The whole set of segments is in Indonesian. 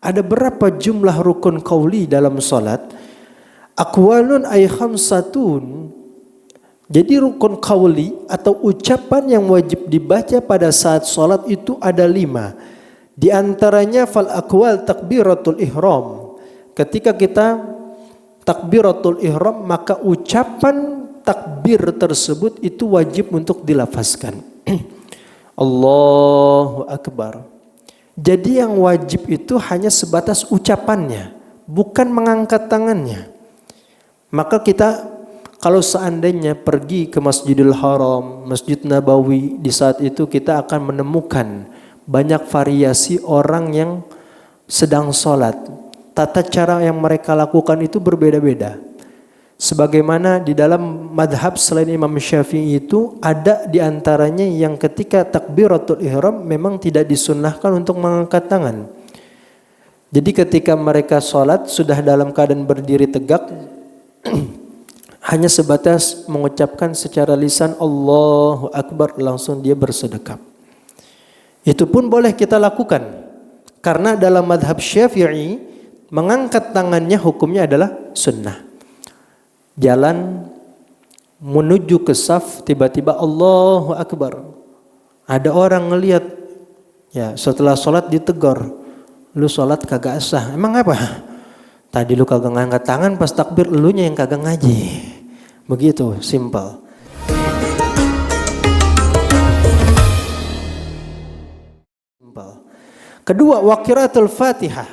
Ada berapa jumlah rukun qauli dalam salat? Aqwalun ay khamsatun. Jadi rukun qauli atau ucapan yang wajib dibaca pada saat salat itu ada 5. Di antaranya fal aqwal takbiratul ihram. Ketika kita takbiratul ihram, maka ucapan takbir tersebut itu wajib untuk dilafazkan. Allahu Akbar. Jadi yang wajib itu hanya sebatas ucapannya, bukan mengangkat tangannya. Maka kita kalau seandainya pergi ke Masjidil Haram, Masjid Nabawi, di saat itu kita akan menemukan banyak variasi orang yang sedang sholat. Tata cara yang mereka lakukan itu berbeda-beda. Sebagaimana di dalam madhab selain Imam Syafi'i itu ada di antaranya yang ketika takbiratul ihram memang tidak disunnahkan untuk mengangkat tangan. Jadi ketika mereka sholat sudah dalam keadaan berdiri tegak, hanya sebatas mengucapkan secara lisan Allahu Akbar, langsung dia bersedekap. Itu pun boleh kita lakukan. Karena dalam madhab Syafi'i mengangkat tangannya hukumnya adalah sunnah. Jalan menuju ke saf, tiba-tiba Allahu Akbar. Ada orang ngelihat, ya setelah sholat ditegur, lu sholat kagak sah. Emang apa? Tadi lu kagak ngangkat tangan pas takbir, elunya yang kagak ngaji. Begitu, simple. Kedua, wa qiraatul Fatihah.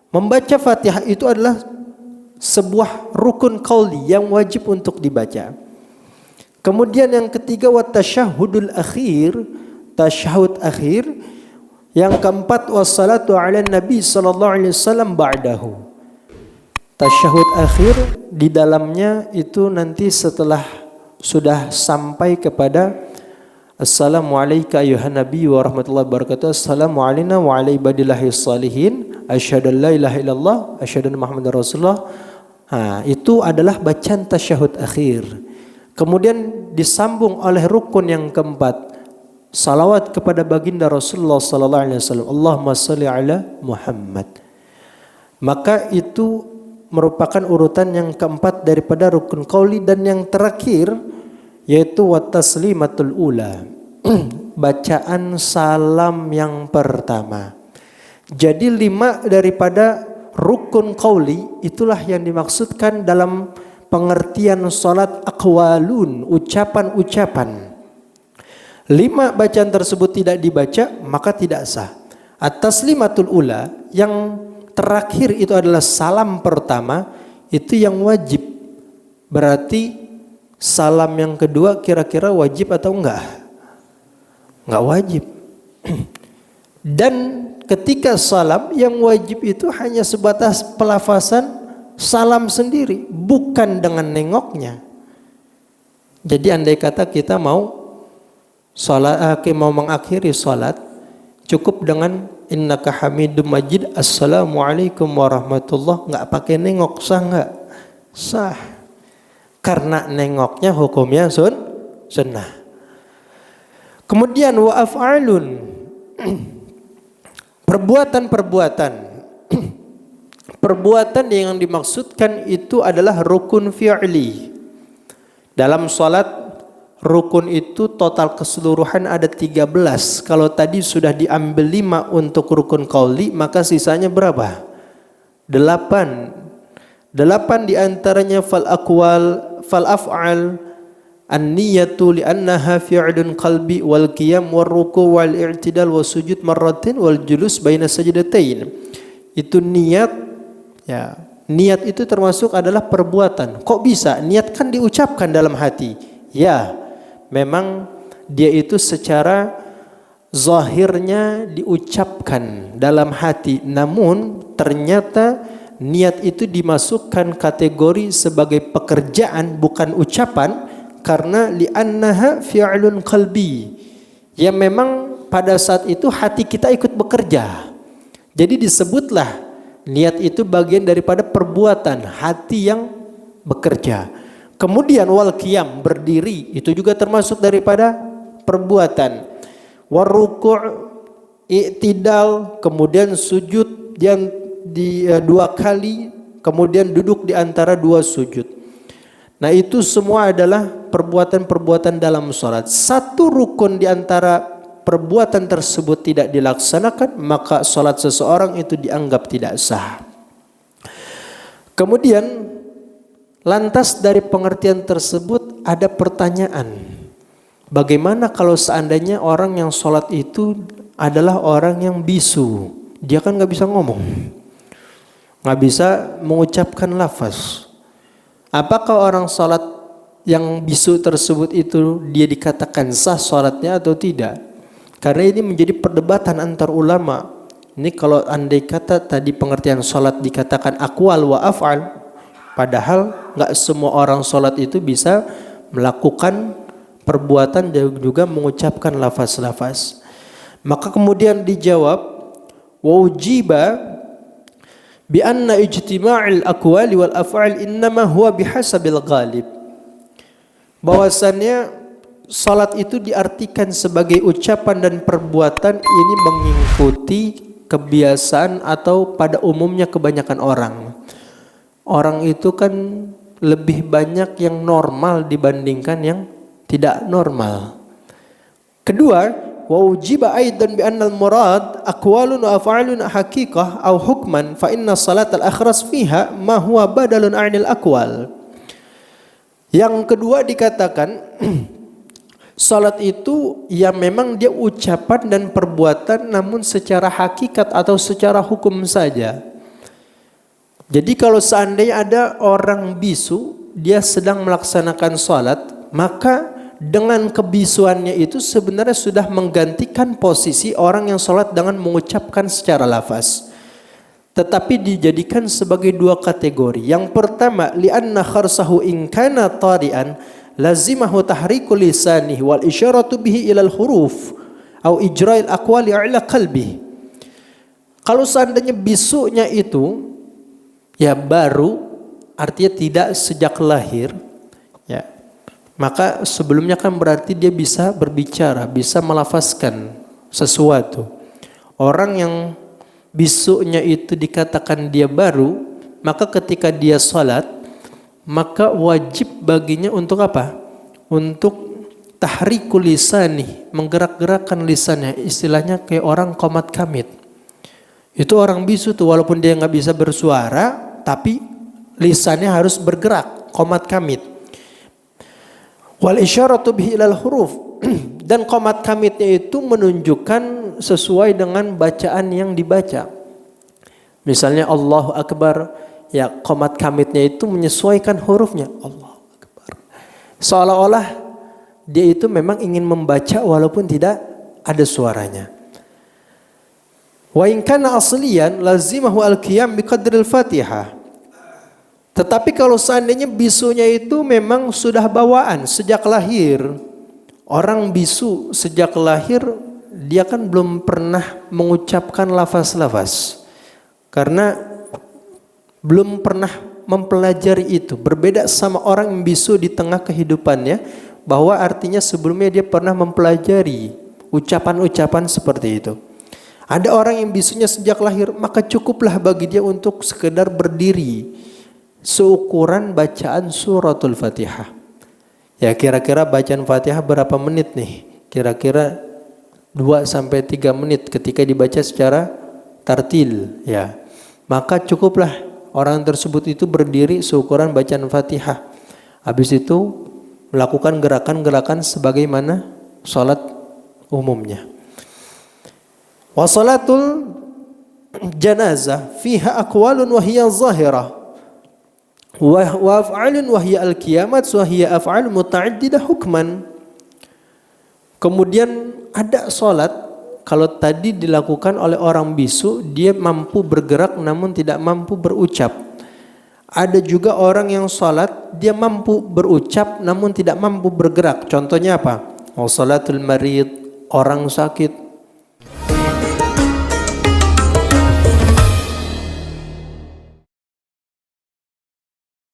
Membaca Fatihah itu adalah sebuah rukun qauli yang wajib untuk dibaca. Kemudian yang ketiga wa tasyahhudul akhir, tasyahud akhir. Yang keempat wassalatu ala nabi sallallahu alaihi wasallam ba'dahu. Tasyahud akhir di dalamnya itu nanti setelah sudah sampai kepada Assalamu alayka ayuhan nabi wa rahmatullahi wabarakatuh. Assalamu alayna wa ala ibadillahis salihin. Asyhadu an la ilaha illallah, asyhadu anna Muhammadar Rasulullah. Itu adalah bacaan tasyahud akhir. Kemudian disambung oleh rukun yang keempat, salawat kepada baginda Rasulullah sallallahu alaihi wasallam. Allahumma shalli ala Muhammad. Maka itu merupakan urutan yang keempat daripada rukun qauli. Dan yang terakhir yaitu wa taslimatul ula. Bacaan salam yang pertama. Jadi 5 daripada rukun qauli itulah yang dimaksudkan dalam pengertian salat aqwalun, ucapan-ucapan. 5 bacaan tersebut tidak dibaca maka tidak sah. At-taslimatul ula yang terakhir itu adalah salam pertama, itu yang wajib. Berarti salam yang kedua kira-kira wajib atau enggak? Enggak wajib. Dan ketika salam yang wajib itu hanya sebatas pelafazan salam sendiri, bukan dengan nengoknya. Jadi andai kata kita mau mau mengakhiri salat, cukup dengan innaka hamidum majid, assalamualaikum warahmatullah, enggak pakai nengok, sah enggak? Sah. Karena nengoknya hukumnya sunnah. Kemudian wa af'alun, perbuatan-perbuatan. Perbuatan yang dimaksudkan itu adalah rukun fi'li. Dalam salat rukun itu total keseluruhan ada 13. Kalau tadi sudah diambil 5 untuk rukun qauli, maka sisanya berapa? 8 diantaranya fal aqwal, fal af'al, an-niyatu li'annaha fi'lun qalbi wal qiyam wal ruku' wal i'tidal was sujud marratin wal julus baina sajdatain. Itu niat, ya. Niat itu termasuk adalah perbuatan. Kok bisa? Niat kan diucapkan dalam hati. Ya, memang dia itu secara zahirnya diucapkan dalam hati, namun ternyata niat itu dimasukkan kategori sebagai pekerjaan bukan ucapan, karena li'annaha fi'lun qalbi. Ya memang pada saat itu hati kita ikut bekerja. Jadi disebutlah niat itu bagian daripada perbuatan hati yang bekerja. Kemudian wal qiyam, berdiri, itu juga termasuk daripada perbuatan. War ruku', i'tidal, kemudian sujud yang dua kali, kemudian duduk di antara dua sujud. Nah, itu semua adalah perbuatan-perbuatan dalam salat. Satu rukun di antara perbuatan tersebut tidak dilaksanakan, maka salat seseorang itu dianggap tidak sah. Kemudian lantas dari pengertian tersebut ada pertanyaan. Bagaimana kalau seandainya orang yang sholat itu adalah orang yang bisu? Dia kan gak bisa ngomong, gak bisa mengucapkan lafaz. Apakah orang sholat yang bisu tersebut itu dia dikatakan sah sholatnya atau tidak? Karena ini menjadi perdebatan antar ulama. Ini kalau andai kata tadi pengertian sholat dikatakan aqwal wa af'al, padahal gak semua orang sholat itu bisa melakukan perbuatan dan juga mengucapkan lafaz-lafaz. Maka kemudian dijawab, wa ujiba bi anna ijtima'il aqwali wal af'al innama huwa bihasabil ghalib. Bahwasannya salat itu diartikan sebagai ucapan dan perbuatan ini mengikuti kebiasaan atau pada umumnya kebanyakan orang. Orang itu kan lebih banyak yang normal dibandingkan yang tidak normal. Kedua, wa ujiba aidan bi anna al-murad aqwalun wa af'alun haqiqah aw hukman fa inna salat al-akhras fiha ma huwa badalun 'anil aqwal. Yang kedua dikatakan salat itu ya memang dia ucapan dan perbuatan namun secara hakikat atau secara hukum saja. Jadi kalau seandainya ada orang bisu, dia sedang melaksanakan salat, maka dengan kebisuannya itu sebenarnya sudah menggantikan posisi orang yang sholat dengan mengucapkan secara lafaz. Tetapi dijadikan sebagai dua kategori. Yang pertama, li'anna kharsahu in kana tari'an lazimahu tahriku lisanihi wal isyaratu bihi ilal huruf au ijra'il aqwali ala qalbi. Kalau seandainya bisunya itu ya baru, artinya tidak sejak lahir, ya, maka sebelumnya kan berarti dia bisa berbicara, bisa melafazkan sesuatu. Orang yang bisunya itu dikatakan dia baru, maka ketika dia sholat, maka wajib baginya untuk apa? Untuk tahrikul lisani, menggerak-gerakkan lisannya. Istilahnya kayak orang qomat kamit. Itu orang bisu tuh, walaupun dia nggak bisa bersuara, tapi lisannya harus bergerak, qomat kamit. Wal isyaratu bihi ilal huruf, dan qomat kamitnya itu menunjukkan sesuai dengan bacaan yang dibaca. Misalnya Allahu Akbar, ya qomat kamitnya itu menyesuaikan hurufnya Allahu Akbar. Seolah-olah dia itu memang ingin membaca walaupun tidak ada suaranya. Wa in kana asliyan lazimahu al-qiyam biqadril Fatihah. Tetapi kalau seandainya bisunya itu memang sudah bawaan sejak lahir. Orang bisu sejak lahir dia kan belum pernah mengucapkan lafaz-lafaz. Karena belum pernah mempelajari itu. Berbeda sama orang yang bisu di tengah kehidupannya, bahwa artinya sebelumnya dia pernah mempelajari ucapan-ucapan seperti itu. Ada orang yang bisunya sejak lahir, maka cukuplah bagi dia untuk sekedar berdiri seukuran bacaan suratul Fatihah. Ya kira-kira bacaan Fatihah berapa menit nih? Kira-kira 2-3 menit ketika dibaca secara tartil, ya. Maka cukuplah orang tersebut itu berdiri seukuran bacaan Fatihah. Habis itu melakukan gerakan-gerakan sebagaimana salat umumnya. Wa salatul janazah fiha aqwalun wa hiya zahirah. Wa af'alun wa hiya al-qiyamat wa hiya af'al muta'addidah hukman. Kemudian ada salat, kalau tadi dilakukan oleh orang bisu, dia mampu bergerak namun tidak mampu berucap. Ada juga orang yang salat, dia mampu berucap namun tidak mampu bergerak. Contohnya apa? Salatul marid, orang sakit.